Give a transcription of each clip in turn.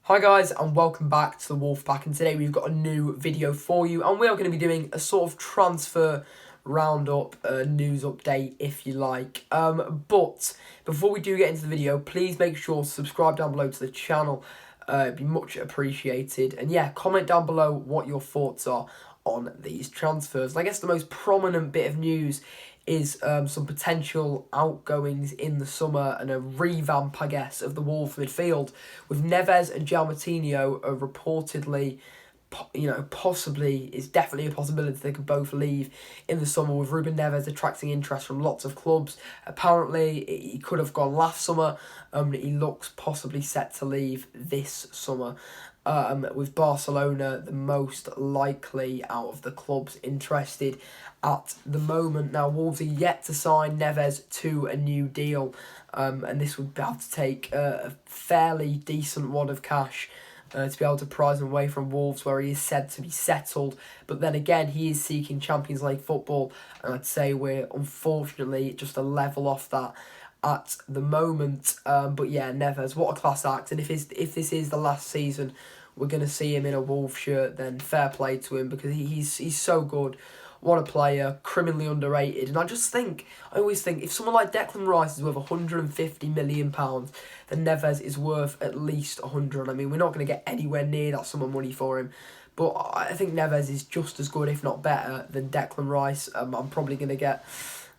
Hi guys and welcome back to the Wolfpack, and today we've got a new video for you and we are going to be doing a sort of transfer roundup, news update if you like. But before we do get into the video, please make sure to subscribe down below to the channel, it'd be much appreciated, and yeah, comment down below what your thoughts are on these transfers. And I guess the most prominent bit of news is some potential outgoings in the summer and a revamp, I guess, of the Wolves midfield, with Neves and Jalmatinho reportedly, possibly, it's definitely a possibility they could both leave in the summer, with Ruben Neves attracting interest from lots of clubs. Apparently, he could have gone last summer, he looks possibly set to leave this summer. With Barcelona the most likely out of the clubs interested at the moment. Now, Wolves are yet to sign Neves to a new deal, and this would have to take a fairly decent wad of cash to be able to prize him away from Wolves, where he is said to be settled. But then again, he is seeking Champions League football, and I'd say we're unfortunately just a level off that at the moment. But yeah, Neves, what a class act, and if this is the last season we're going to see him in a Wolves shirt, then fair play to him, because he's so good. What a player, criminally underrated. And I always think, if someone like Declan Rice is worth £150 million, then Neves is worth at least 100. I mean, we're not going to get anywhere near that sum of money for him, but I think Neves is just as good, if not better, than Declan Rice. I'm probably going to get...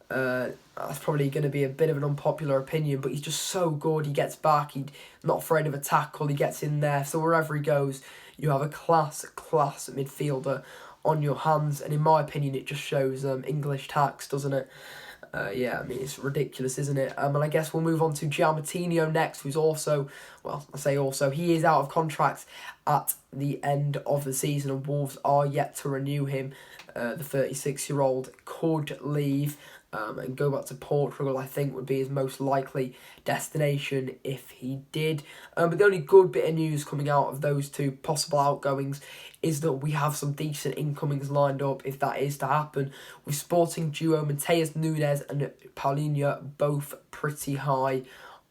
that's probably going to be a bit of an unpopular opinion, but he's just so good. He gets back, he's not afraid of a tackle, he gets in there, so wherever he goes, you have a class midfielder on your hands, and in my opinion, it just shows English tax, doesn't it? Yeah, I mean, it's ridiculous, isn't it? And I guess we'll move on to Jalmatinho next, who's also, well, I say also, he is out of contract at the end of the season, and Wolves are yet to renew him. The 36-year-old could leave and go back to Portugal, I think, would be his most likely destination if he did. But the only good bit of news coming out of those two possible outgoings is that we have some decent incomings lined up if that is to happen, with Sporting duo Matheus Nunes and Paulinho both pretty high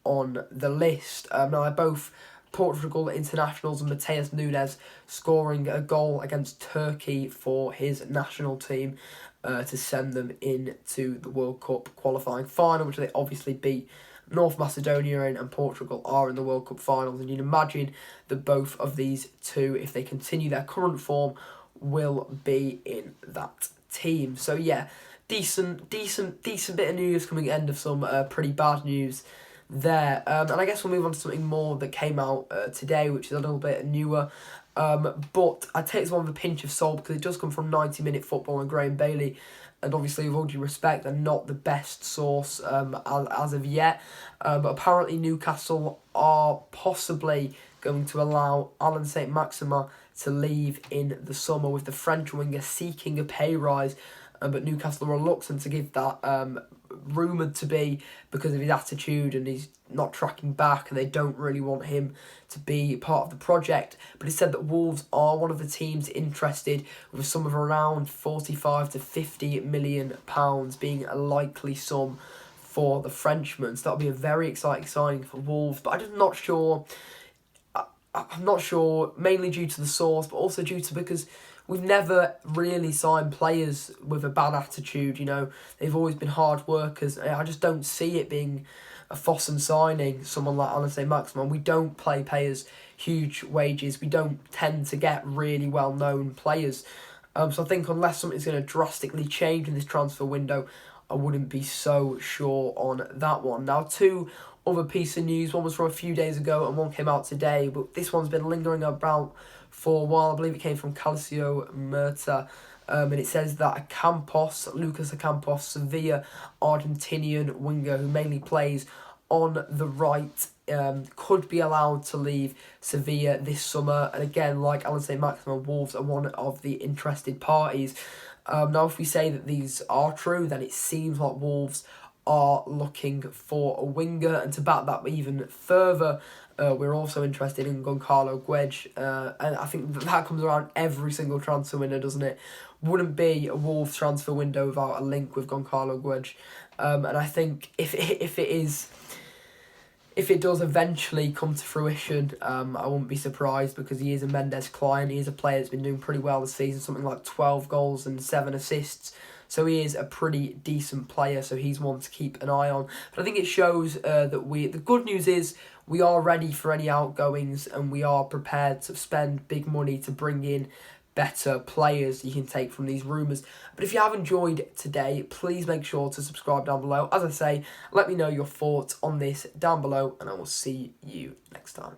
on the list. Now, they're both Portugal internationals, and Matheus Nunes scoring a goal against Turkey for his national team to send them into the World Cup qualifying final, which they obviously beat North Macedonia in, and Portugal are in the World Cup finals. And you'd imagine that both of these two, if they continue their current form, will be in that team. So yeah, decent bit of news coming at the end of some pretty bad news there. And I guess we'll move on to something more that came out today, which is a little bit newer. But I take this one with a pinch of salt, because it does come from 90 Minute Football and Graham Bailey, and obviously, with all due respect, they're not the best source as of yet. But apparently Newcastle are possibly going to allow Alain Saint-Maximin to leave in the summer, with the French winger seeking a pay rise, but Newcastle are reluctant to give that, rumoured to be because of his attitude, and he's not tracking back, and they don't really want him to be part of the project. But it's said that Wolves are one of the teams interested, with a sum of around £45 to £50 million being a likely sum for the Frenchman. So that'll be a very exciting signing for Wolves, but I'm just not sure. I'm not sure, mainly due to the source, but also due to because we've never really signed players with a bad attitude. They've always been hard workers. I just don't see it being a Fossen signing, someone like Alain Saint-Maximin. We don't pay players huge wages. We don't tend to get really well-known players. So I think unless something's going to drastically change in this transfer window, I wouldn't be so sure on that one. Now, two other piece of news. One was from a few days ago and one came out today, but this one's been lingering about for a while. I believe it came from Calcio Merta, and it says that Lucas Ocampos, Sevilla Argentinian winger who mainly plays on the right, could be allowed to leave Sevilla this summer. And again, like Alain Saint-Maximin, Wolves are one of the interested parties. Now, if we say that these are true, then it seems like Wolves are looking for a winger, and to back that even further, we're also interested in Goncalo Guedes, and I think that comes around every single transfer window, doesn't it? Wouldn't be a Wolves transfer window without a link with Goncalo Guedes, and I think if it is if it does eventually come to fruition, I wouldn't be surprised, because he is a Mendes client. He is a player that's been doing pretty well this season, something like 12 goals and 7 assists. So he is a pretty decent player, so he's one to keep an eye on. But I think it shows that the good news is we are ready for any outgoings, and we are prepared to spend big money to bring in better players you can take from these rumours. But if you have enjoyed today, please make sure to subscribe down below. As I say, let me know your thoughts on this down below, and I will see you next time.